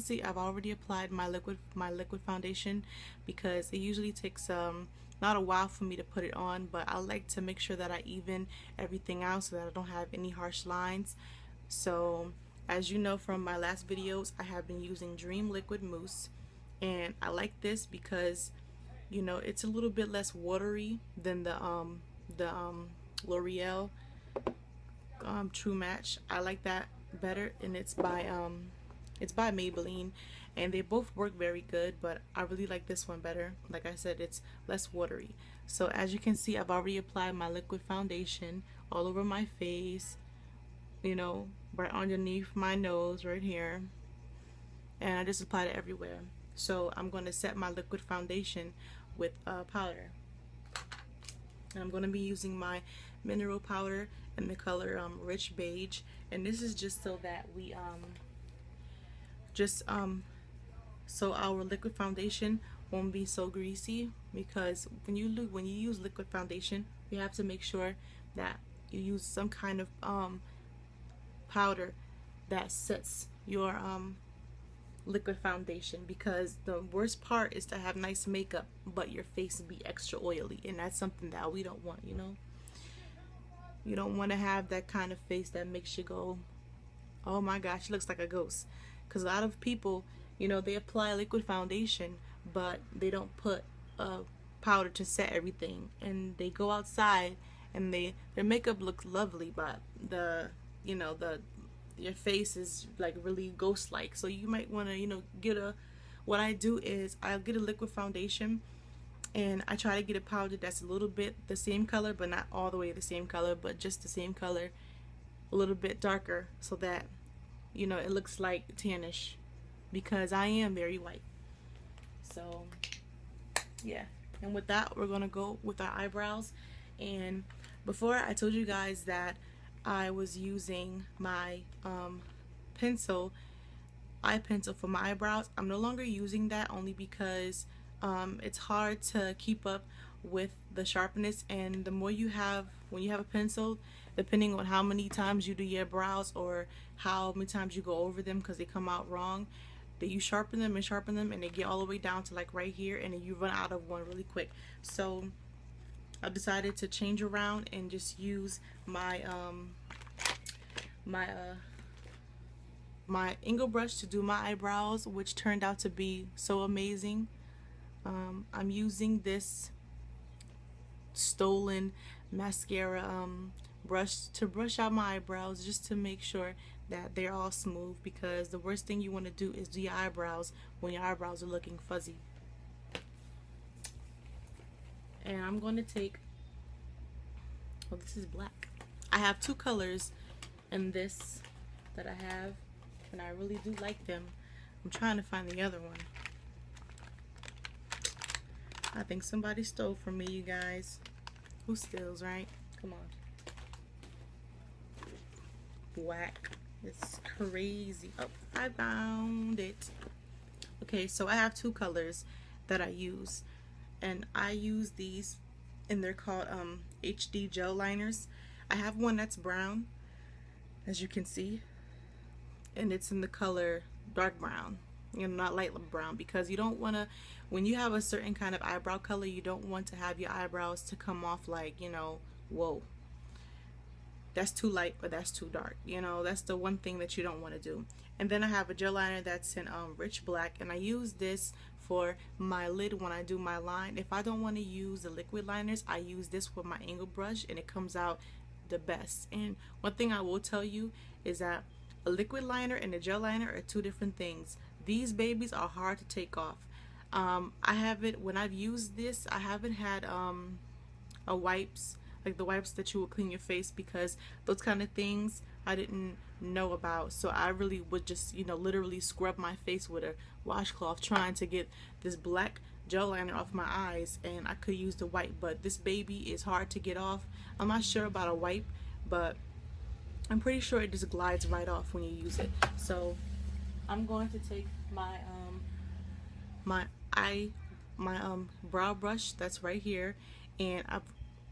see, I've already applied my liquid foundation because it usually takes not a while for me to put it on, but I like to make sure that I even everything out so that I don't have any harsh lines. So as you know from my last videos, I have been using Dream Liquid Mousse, and I like this because, you know, it's a little bit less watery than the L'Oreal True Match. I like that better, and it's by Maybelline, and they both work very good, but I really like this one better. Like I said, it's less watery. So as you can see, I've already applied my liquid foundation all over my face, you know, right underneath my nose right here, and I just applied it everywhere. So I'm going to set my liquid foundation with powder, and I'm going to be using my mineral powder in the color Rich Beige, and this is just so that we so our liquid foundation won't be so greasy, because when you use liquid foundation, you have to make sure that you use some kind of powder that sets your liquid foundation, because the worst part is to have nice makeup but your face be extra oily, and that's something that we don't want, you know. You don't want to have that kind of face that makes you go, oh my gosh, she looks like a ghost. Because a lot of people, you know, they apply liquid foundation but they don't put powder to set everything, and they go outside and their makeup looks lovely, but your face is like really ghost like. So you might want to, you know, what I do is I'll get a liquid foundation, and I try to get a powder that's a little bit the same color, but not all the way the same color, but just the same color, a little bit darker, so that, you know, it looks like tannish, because I am very white. So yeah, and with that, we're gonna go with our eyebrows. And before, I told you guys that I was using my eye pencil for my eyebrows. I'm no longer using that, only because it's hard to keep up with the sharpness, and the more you have, when you have a pencil, depending on how many times you do your brows or how many times you go over them because they come out wrong, that you sharpen them and they get all the way down to like right here, and then you run out of one really quick. So I decided to change around and just use my my angle brush to do my eyebrows, which turned out to be so amazing. I'm using this stolen mascara brush to brush out my eyebrows, just to make sure that they're all smooth, because the worst thing you want to do is do your eyebrows when your eyebrows are looking fuzzy. And I'm going to take, well, this is black. I have two colors in this that I have, and I really do like them. I'm trying to find the other one. I think somebody stole from me, you guys. Who steals, right? Come on. Whack. It's crazy. Oh, I found it. Okay, so I have two colors that I use, and I use these, and they're called HD gel liners. I have one that's brown, as you can see, and it's in the color dark brown, you know, not light brown, because you don't want to, when you have a certain kind of eyebrow color, you don't want to have your eyebrows to come off like, you know, whoa, that's too light or that's too dark. You know, that's the one thing that you don't want to do. And then I have a gel liner that's in Rich Black, and I use this for my lid when I do my line. If I don't want to use the liquid liners, I use this with my angle brush, and it comes out the best. And one thing I will tell you is that a liquid liner and a gel liner are two different things. These babies are hard to take off. I haven't, when I've used this, I haven't had a wipes, like the wipes that you will clean your face, because those kind of things I didn't know about. So I really would just, you know, literally scrub my face with a washcloth trying to get this black gel liner off my eyes, and I could use the wipe, but this baby is hard to get off. I'm not sure about a wipe, but I'm pretty sure it just glides right off when you use it. So I'm going to take my brow brush that's right here, and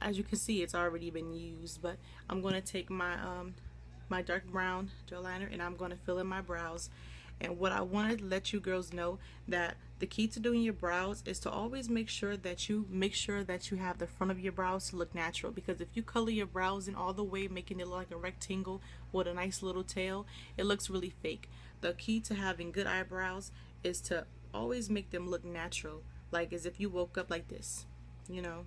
as you can see, it's already been used, but I'm going to take my my dark brown gel liner, and I'm going to fill in my brows. And what I wanted to let you girls know, that the key to doing your brows is to always make sure that you have the front of your brows to look natural, because if you color your brows in all the way, making it look like a rectangle with a nice little tail, it looks really fake. The key to having good eyebrows is to always make them look natural, like as if you woke up like this. You know,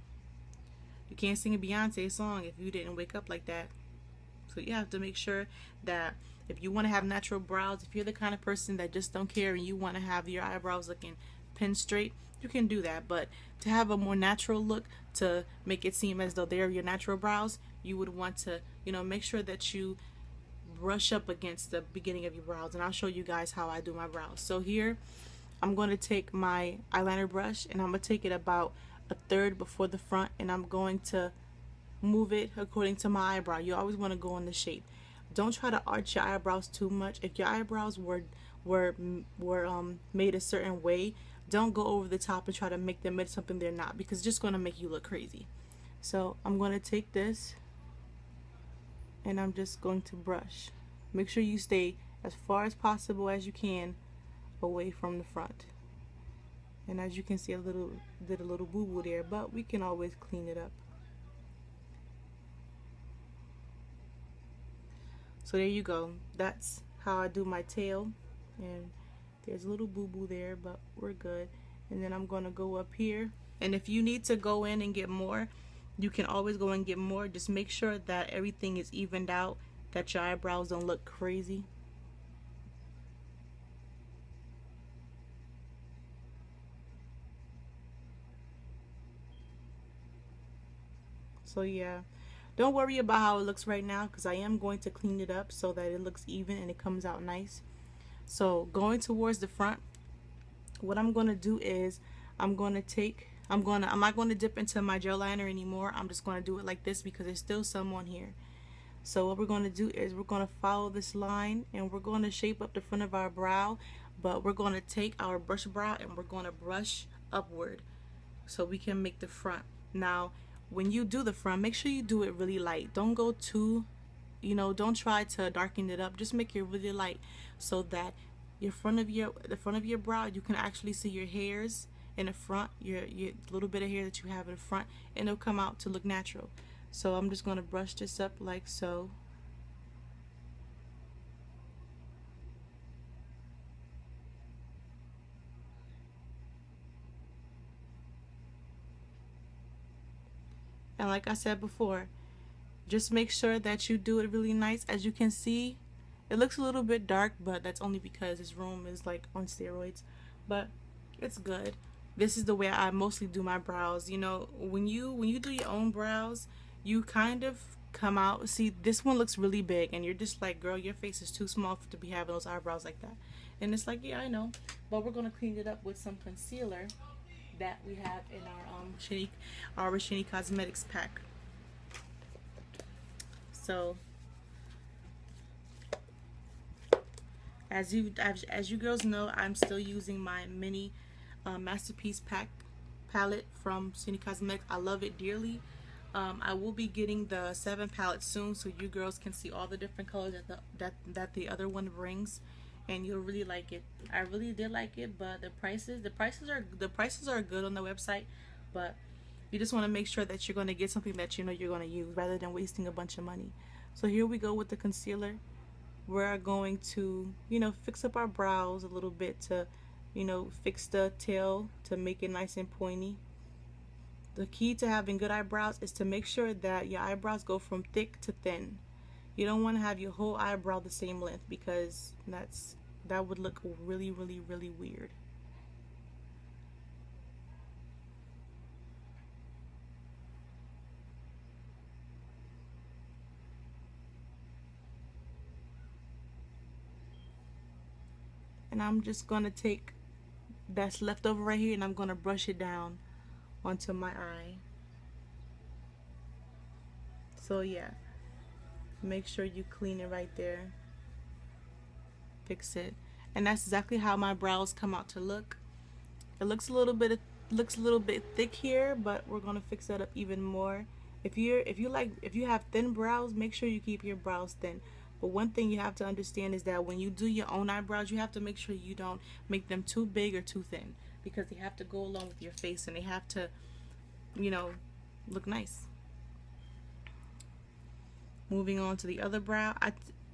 you can't sing a Beyonce song if you didn't wake up like that. So you have to make sure that if you want to have natural brows, if you're the kind of person that just don't care and you want to have your eyebrows looking pin straight, you can do that. But to have a more natural look, to make it seem as though they're your natural brows, you would want to, make sure that you brush up against the beginning of your brows. And I'll show you guys how I do my brows. So here, I'm going to take my eyeliner brush and I'm going to take it about a third before the front, and I'm going to move it according to my eyebrow. You always want to go in the shape. Don't try to arch your eyebrows too much. If your eyebrows were made a certain way, don't go over the top and try to make them into something they're not, because it's just going to make you look crazy. So I'm going to take this and I'm just going to brush. Make sure you stay as far as possible as you can away from the front. And as you can see, did a little boo-boo there, but we can always clean it up. So there you go. That's how I do my tail. And there's a little boo-boo there, but we're good. And then I'm going to go up here. And if you need to go in and get more, you can always go and get more. Just make sure that everything is evened out, that your eyebrows don't look crazy. So yeah, don't worry about how it looks right now, because I am going to clean it up so that it looks even and it comes out nice. So going towards the front, what I'm going to do is I'm not going to dip into my gel liner anymore. I'm just going to do it like this because there's still some on here. So what we're going to do is we're going to follow this line and we're going to shape up the front of our brow, but we're going to take our brush brow and we're going to brush upward so we can make the front. Now when you do the front, make sure you do it really light. Don't go too, don't try to darken it up. Just make it really light so that the front of your brow, you can actually see your hairs in the front, your little bit of hair that you have in the front, and it'll come out to look natural. So I'm just going to brush this up like so. And like I said before, just make sure that you do it really nice. As you can see, it looks a little bit dark, but that's only because this room is like on steroids, but it's good. This is the way I mostly do my brows. When you do your own brows, you kind of come out, see, this one looks really big and you're just like, girl, your face is too small to be having those eyebrows like that. And it's like, yeah, I know, but we're going to clean it up with some concealer that we have in our Shany Cosmetics pack. So as you girls know, I'm still using my mini Masterpiece palette from Shany Cosmetics. I love it dearly. I will be getting the 7 palette soon, so you girls can see all the different colors that the other one brings, and you'll really like it. I really did like it, but the prices are good on the website, but you just want to make sure that you're going to get something that you're going to use rather than wasting a bunch of money. So here we go with the concealer. We're going to, fix up our brows a little bit to, fix the tail to make it nice and pointy. The key to having good eyebrows is to make sure that your eyebrows go from thick to thin. You don't want to have your whole eyebrow the same length, because that would look really, really, really weird. And I'm just going to take that's left over right here and I'm going to brush it down onto my eye. So yeah, make sure you clean it right there, fix it, and that's exactly how my brows come out to look. It looks a little bit thick here, but we're gonna fix that up even more. If you have thin brows, make sure you keep your brows thin. But one thing you have to understand is that when you do your own eyebrows, you have to make sure you don't make them too big or too thin, because they have to go along with your face and they have to, you know, look nice. Moving on to the other brow.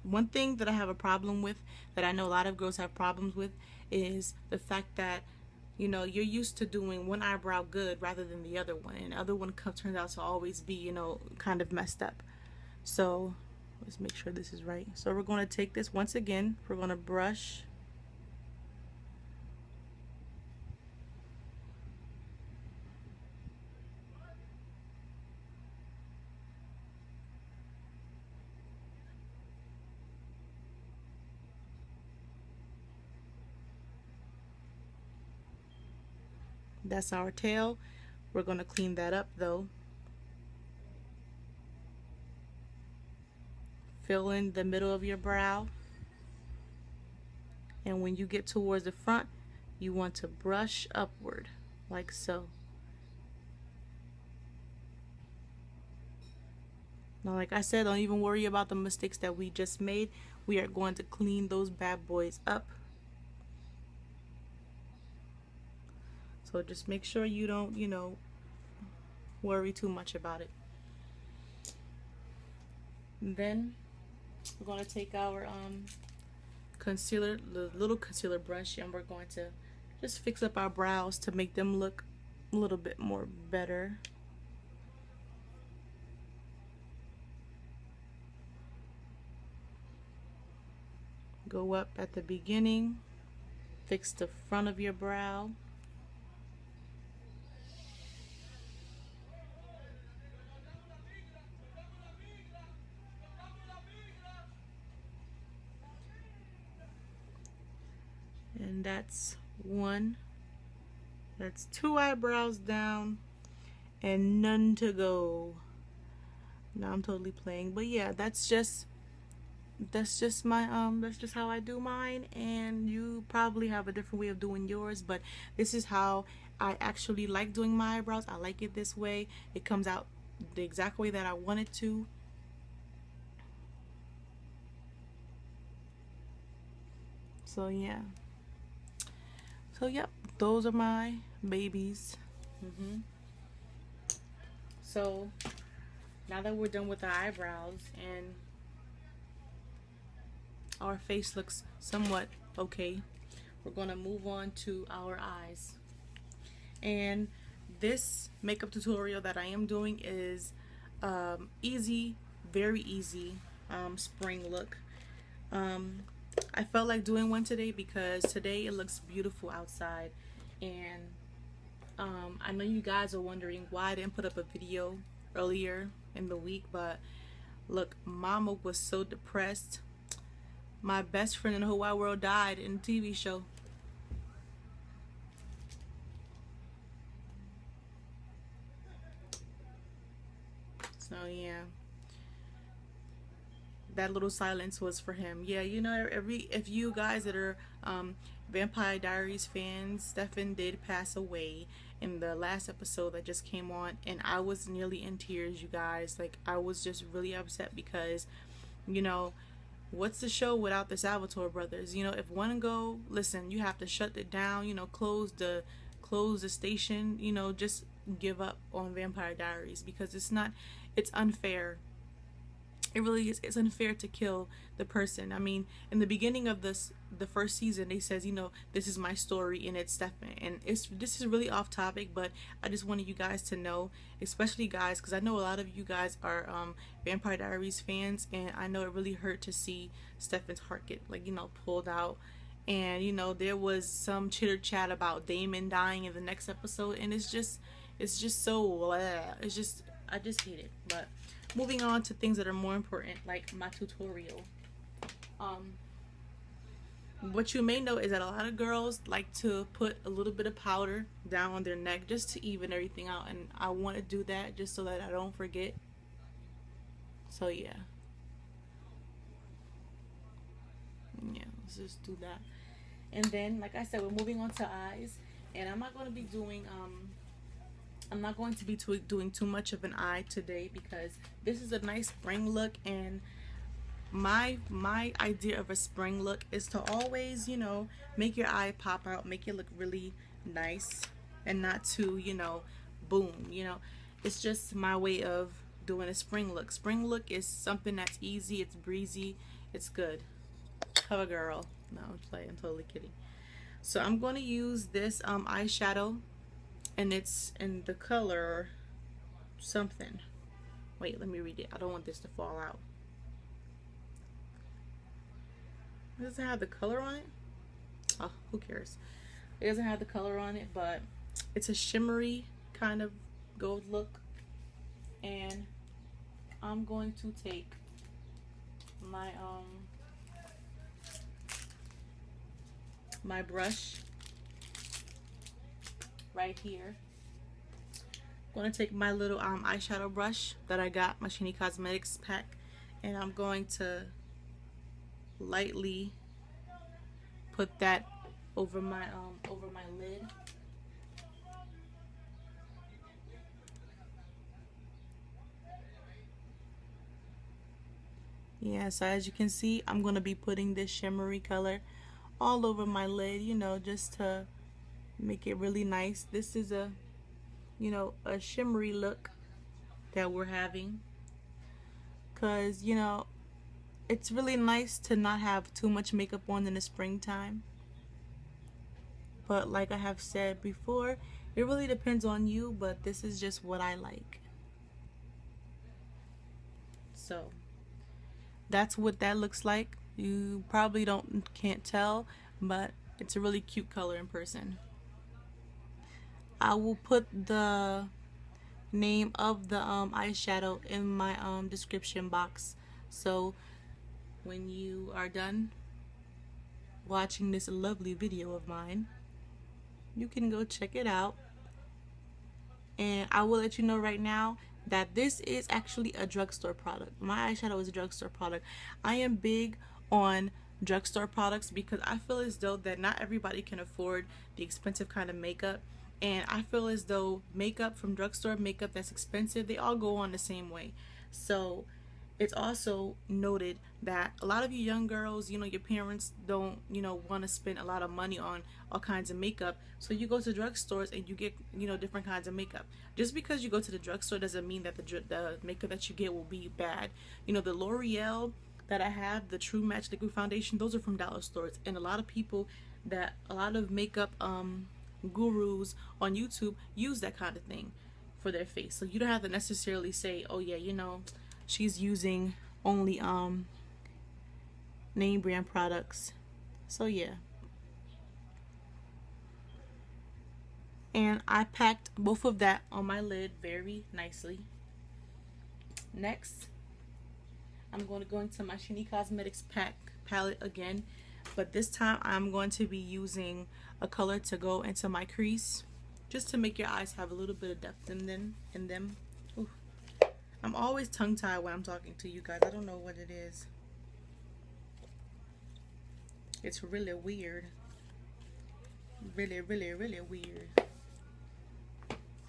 One thing that I have a problem with, that I know a lot of girls have problems with, is the fact that, you know, you're used to doing one eyebrow good rather than the other one, and the other one turns out to always be, you know, kind of messed up. So let's make sure this is right. So we're going to take this once again, we're going to brush that's our tail. We're going to clean that up though. Fill in the middle of your brow, and when you get towards the front, you want to brush upward like so. Now, like I said, don't even worry about the mistakes that we just made. We are going to clean those bad boys up. So just make sure you don't, you know, worry too much about it. And then we're going to take our concealer, the little concealer brush, and we're going to just fix up our brows to make them look a little bit more better. Go up at the beginning, fix the front of your brow. And that's one. That's two eyebrows down and none to go. Now I'm totally playing, but yeah, that's just my that's just how I do mine, and you probably have a different way of doing yours, but this is how I actually like doing my eyebrows. I like it this way. It comes out the exact way that I want it to. So yeah. So yep, those are my babies. So now that we're done with the eyebrows and our face looks somewhat okay, we're going to move on to our eyes. And this makeup tutorial that I am doing is easy, very easy spring look. I felt like doing one today because today it looks beautiful outside, and I know you guys are wondering why I didn't put up a video earlier in the week, but look, mama was so depressed. My best friend in the whole wide world died in a TV show. So yeah, that little silence was for him. Yeah, you know, if you guys that are Vampire Diaries fans, Stefan did pass away in the last episode that just came on, and I was nearly in tears, you guys. Like, I was just really upset because, you know, what's the show without the Salvatore brothers? You know, if one go, listen, you have to shut it down, you know, close the station, you know, just give up on Vampire Diaries, because it's unfair. It really is. It's unfair to kill the person. I mean, in the beginning of the first season, they says, you know, this is my story and it's Stefan. And this is really off topic, but I just wanted you guys to know, especially guys, because I know a lot of you guys are Vampire Diaries fans, and I know it really hurt to see Stefan's heart get, like, you know, pulled out. And, you know, there was some chitter chat about Damon dying in the next episode, and it's just so it's just, I just hate it. But moving on to things that are more important, like my tutorial. What you may know is that a lot of girls like to put a little bit of powder down on their neck just to even everything out, and I want to do that just so that I don't forget. So yeah, let's just do that. And then, like I said, we're moving on to eyes, and I'm not going to be doing doing too much of an eye today, because this is a nice spring look, and my idea of a spring look is to always, you know, make your eye pop out, make it look really nice and not too, you know, boom, you know. It's just my way of doing a spring look. Spring look is something that's easy, it's breezy, it's good. Cover girl. No, I'm playing, I'm totally kidding. So I'm going to use this eyeshadow, and it's in the color something. Wait, let me read it. I don't want this to fall out. Does it have the color on it? Oh, who cares? It doesn't have the color on it, but it's a shimmery kind of gold look. And I'm going to take my my brush right here. I'm going to take my little eyeshadow brush that I got, my Shany Cosmetics pack, and I'm going to lightly put that over my lid. Yeah, so as you can see, I'm going to be putting this shimmery color all over my lid, you know, just to make it really nice. This is a, you know, a shimmery look that we're having, because, you know, it's really nice to not have too much makeup on in the springtime. But like I have said before, it really depends on you, but this is just what I like. So that's what that looks like. You probably can't tell, but it's a really cute color in person. I will put the name of the eyeshadow in my description box, so when you are done watching this lovely video of mine, you can go check it out. And I will let you know right now that this is actually a drugstore product. My eyeshadow is a drugstore product. I am big on drugstore products because I feel as though that not everybody can afford the expensive kind of makeup, and I feel as though makeup from drugstore, makeup that's expensive, they all go on the same way. So it's also noted that a lot of you young girls, you know, your parents don't, you know, want to spend a lot of money on all kinds of makeup. So you go to drugstores and you get, you know, different kinds of makeup. Just because you go to the drugstore doesn't mean that the makeup that you get will be bad. You know, the L'Oreal that I have, the True Match Liquid Foundation, those are from dollar stores. And a lot of makeup gurus on YouTube use that kind of thing for their face. So you don't have to necessarily say, oh yeah, you know, she's using only name brand products. So yeah. And I packed both of that on my lid very nicely. Next, I'm going to go into my Shany Cosmetics palette again, but this time I'm going to be using a color to go into my crease, just to make your eyes have a little bit of depth in them. Ooh. I'm always tongue-tied when I'm talking to you guys. I don't know what it is. It's really weird. Really, really, really weird.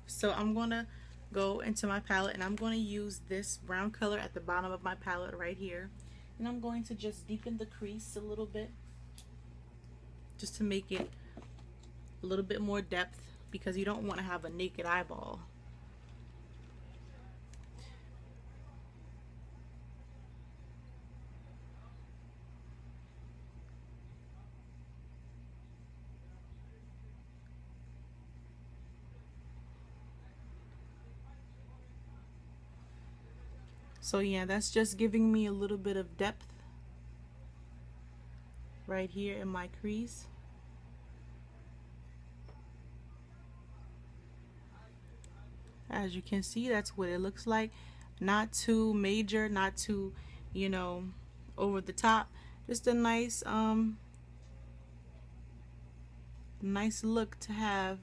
So I'm going to go into my palette, and I'm going to use this brown color at the bottom of my palette right here. And I'm going to just deepen the crease a little bit, just to make it a little bit more depth, because you don't want to have a naked eyeball. So yeah, that's just giving me a little bit of depth right here in my crease. As you can see, that's what it looks like. Not too major, not too, you know, over the top. Just a nice nice look to have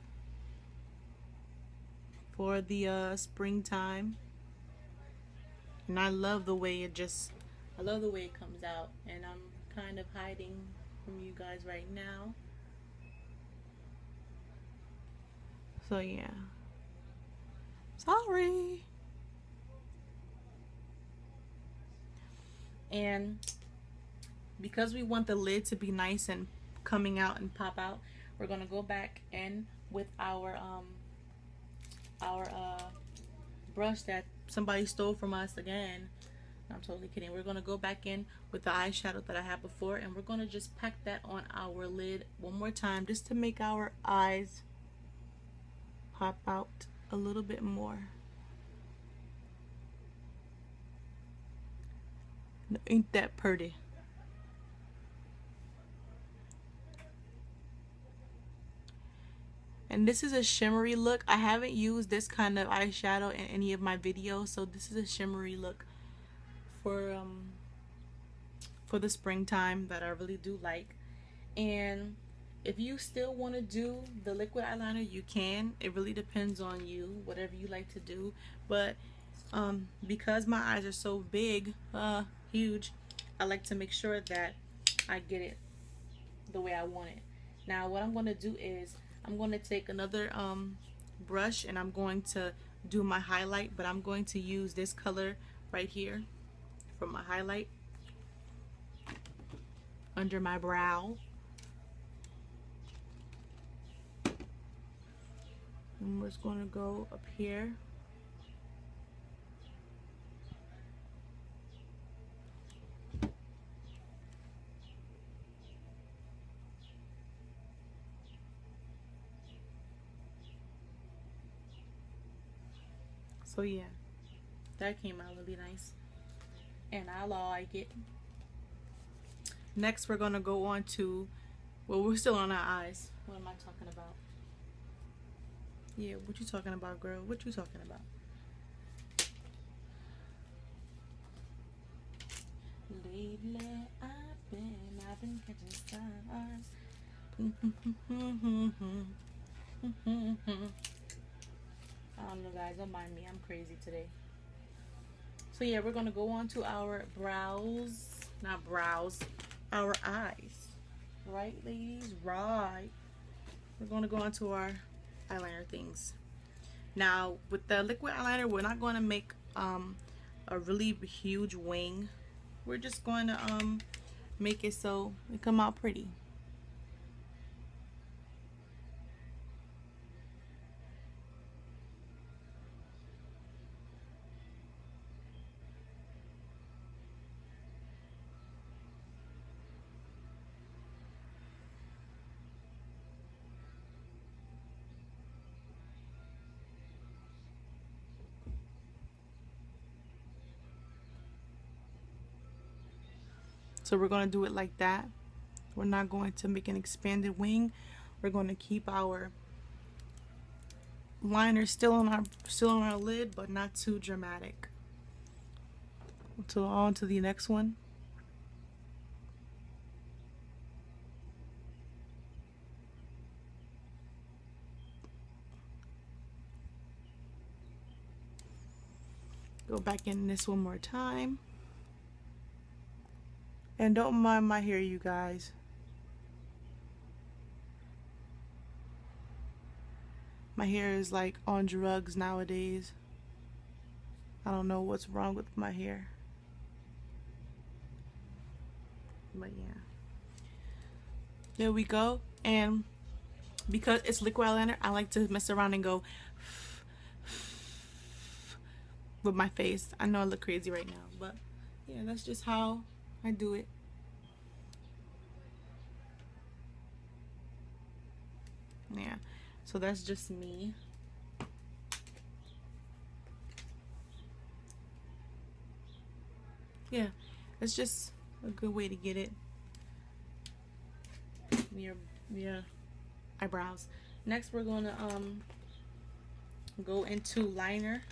for the springtime. And I love the way it comes out, and I'm kind of hiding from you guys right now. So yeah. Sorry. And because we want the lid to be nice and coming out and pop out, we're gonna go back in with our brush that somebody stole from us again. I'm totally kidding. We're gonna go back in with the eyeshadow that I had before, and we're gonna just pack that on our lid one more time just to make our eyes pop out a little bit more. Ain't that pretty? And this is a shimmery look. I haven't used this kind of eyeshadow in any of my videos, so this is a shimmery look for the springtime that I really do like. And if you still want to do the liquid eyeliner, you can. It really depends on you, whatever you like to do. But because my eyes are so big, huge, I like to make sure that I get it the way I want it. Now what I'm going to do is I'm going to take another brush, and I'm going to do my highlight, but I'm going to use this color right here for my highlight under my brow. And we're just going to go up here. So yeah, that came out really nice, and I like it. Next we're gonna go on to, well, we're still on our eyes. What am I talking about? Yeah, what you talking about, girl? What you talking about? Lately I've been catching stars. I don't know, guys, don't mind me, I'm crazy today. So yeah, we're gonna go on to our brows, not brows, our eyes. Right, ladies? Right. We're gonna go on to our eyeliner things. Now, with the liquid eyeliner, we're not gonna make a really huge wing. We're just going to make it so it come out pretty. So we're going to do it like that. We're not going to make an expanded wing. We're going to keep our liner still on our lid, but not too dramatic. So on to the next one. Go back in this one more time. And don't mind my hair, you guys. My hair is like on drugs nowadays. I don't know what's wrong with my hair. But yeah. There we go. And because it's liquid eyeliner, I like to mess around and go with my face. I know I look crazy right now, but yeah, that's just how I do it. Yeah, so that's just me. Yeah, it's just a good way to get it near your eyebrows. Next, we're gonna go into liner,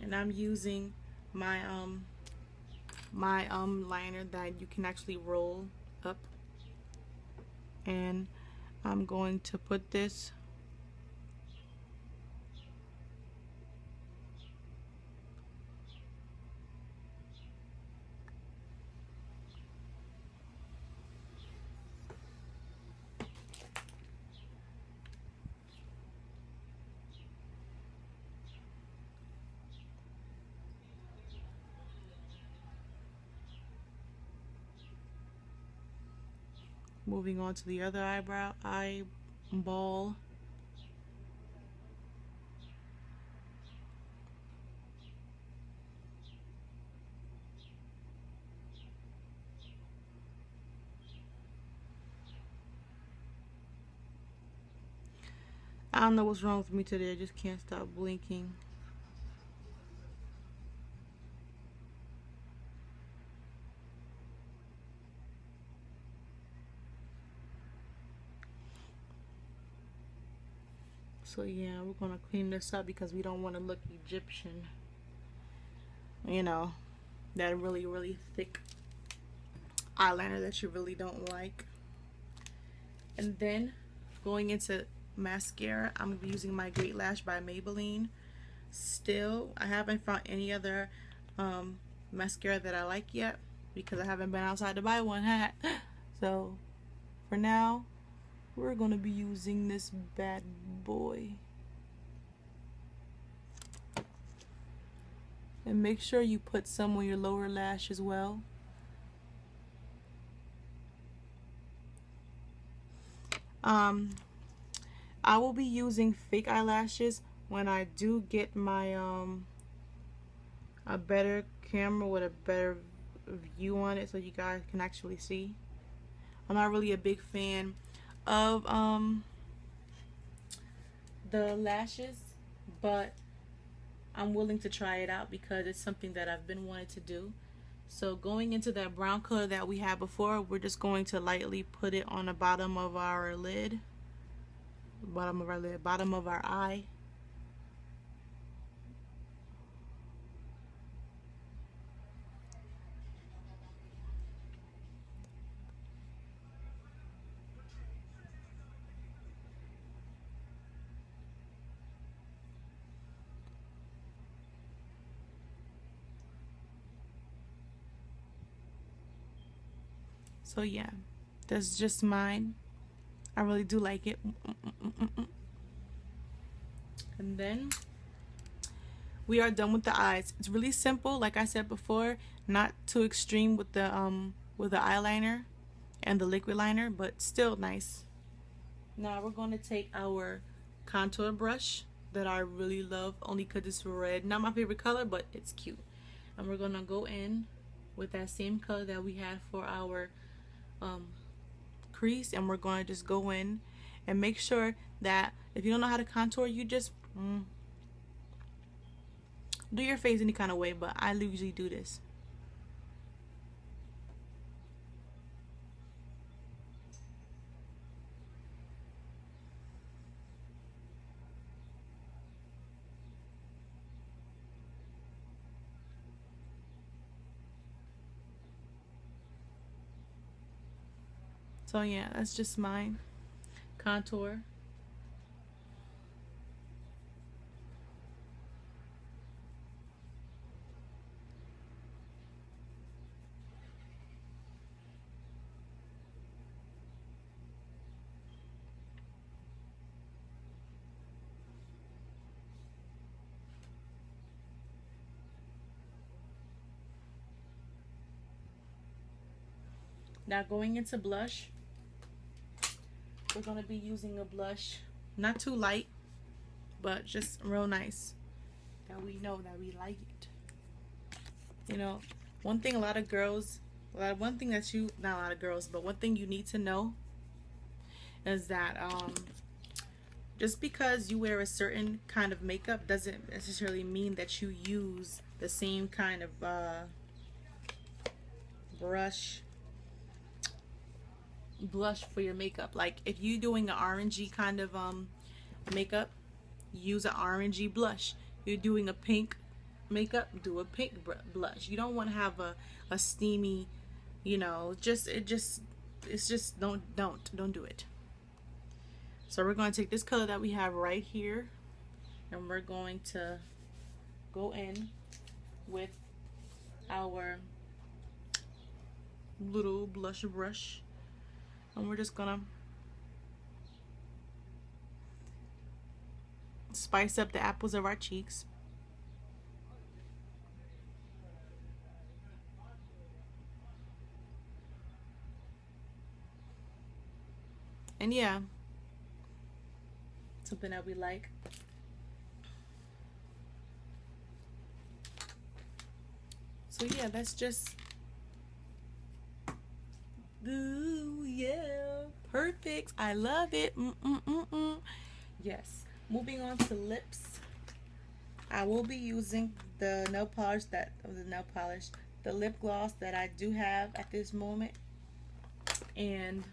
and I'm using my liner that you can actually roll up, and I'm going to put this Moving on to the other eyeball. I don't know what's wrong with me today. I just can't stop blinking. So yeah, we're gonna clean this up because we don't want to look Egyptian. You know, that really, really thick eyeliner that you really don't like. And then going into mascara, I'm gonna be using my Great Lash by Maybelline. Still, I haven't found any other mascara that I like yet because I haven't been outside to buy one. So for now, we're gonna be using this bad boy. And make sure you put some on your lower lash as well. I will be using fake eyelashes when I do get my a better camera with a better view on it so you guys can actually see. I'm not really a big fan of the lashes, but I'm willing to try it out because it's something that I've been wanting to do. So going into that brown color that we had before, we're just going to lightly put it on the bottom of our lid. Bottom of our eye. So yeah, that's just mine. I really do like it. And then we are done with the eyes. It's really simple, like I said before, not too extreme with the eyeliner and the liquid liner, but still nice. Now we're going to take our contour brush that I really love only because it's red. Not my favorite color, but it's cute. And we're going to go in with that same color that we had for our crease, and we're going to just go in and make sure that if you don't know how to contour, you just do your face any kind of way, but I usually do this. So yeah, that's just mine. Contour. Now going into blush, we're going to be using a blush, not too light, but just real nice, that we know that we like it. You know, one thing a lot of girls, one thing that you, not a lot of girls, but one thing you need to know is that just because you wear a certain kind of makeup doesn't necessarily mean that you use the same kind of blush for your makeup. Like if you're doing an orangey kind of makeup, use an orangey blush. You're doing a pink makeup, do a pink blush. You don't want to have a steamy, you know, it's just don't do it. So we're going to take this color that we have right here, and we're going to go in with our little blush brush, and we're just gonna spice up the apples of our cheeks. And yeah, something that we like. So yeah, that's just, ooh, yeah, perfect. I love it. Yes. Moving on to lips. I will be using the nail polish the lip gloss that I do have at this moment. And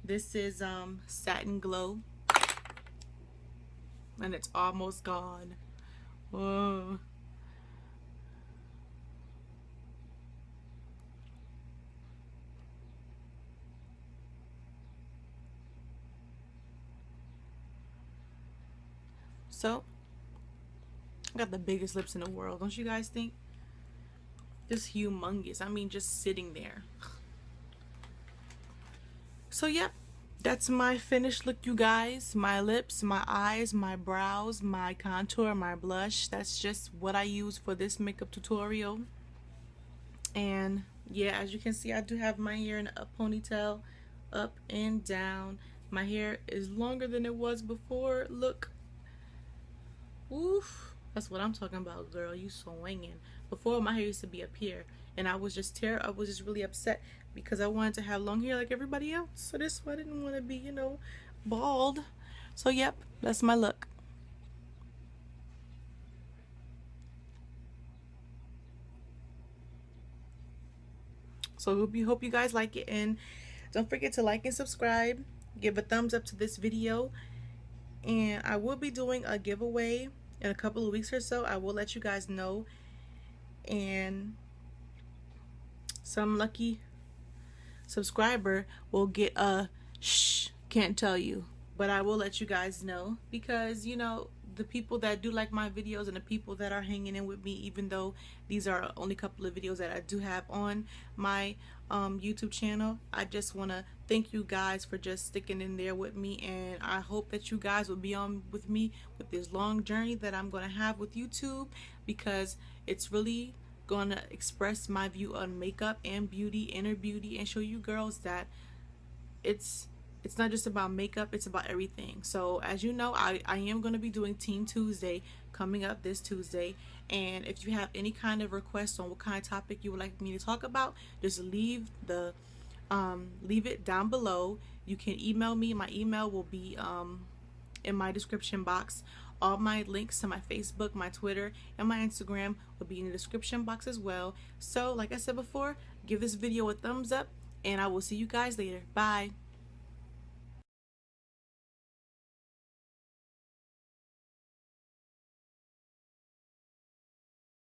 this is Satin Glow. And it's almost gone. Whoa. So, I got the biggest lips in the world, don't you guys think? Just humongous. I mean, just sitting there. So, yep. That's my finished look, you guys. My lips, my eyes, my brows, my contour, my blush. That's just what I use for this makeup tutorial. And yeah, as you can see, I do have my hair in a ponytail, up and down. My hair is longer than it was before. Look. Oof. That's what I'm talking about, girl. You swinging. Before, my hair used to be up here, and I was just really upset because I wanted to have long hair like everybody else. So this why I didn't want to be, you know, bald. So yep, that's my look. So hope you guys like it, and don't forget to like and subscribe. Give a thumbs up to this video, and I will be doing a giveaway in a couple of weeks or so. I will let you guys know, and some lucky subscriber will get a can't tell you, but I will let you guys know, because you know, the people that do like my videos and the people that are hanging in with me, even though these are only a couple of videos that I do have on my YouTube channel, I just want to thank you guys for just sticking in there with me, and I hope that you guys will be on with me with this long journey that I'm going to have with YouTube, because it's really going to express my view on makeup and beauty, inner beauty, and show you girls that it's not just about makeup, it's about everything. So as you know, I am going to be doing Teen Tuesday coming up this Tuesday, and if you have any kind of requests on what kind of topic you would like me to talk about, just leave it down below. You can email me. My email will be in my description box. All my links to my Facebook, my Twitter, and my Instagram will be in the description box as well. So like I said before, give this video a thumbs up, and I will see you guys later. Bye.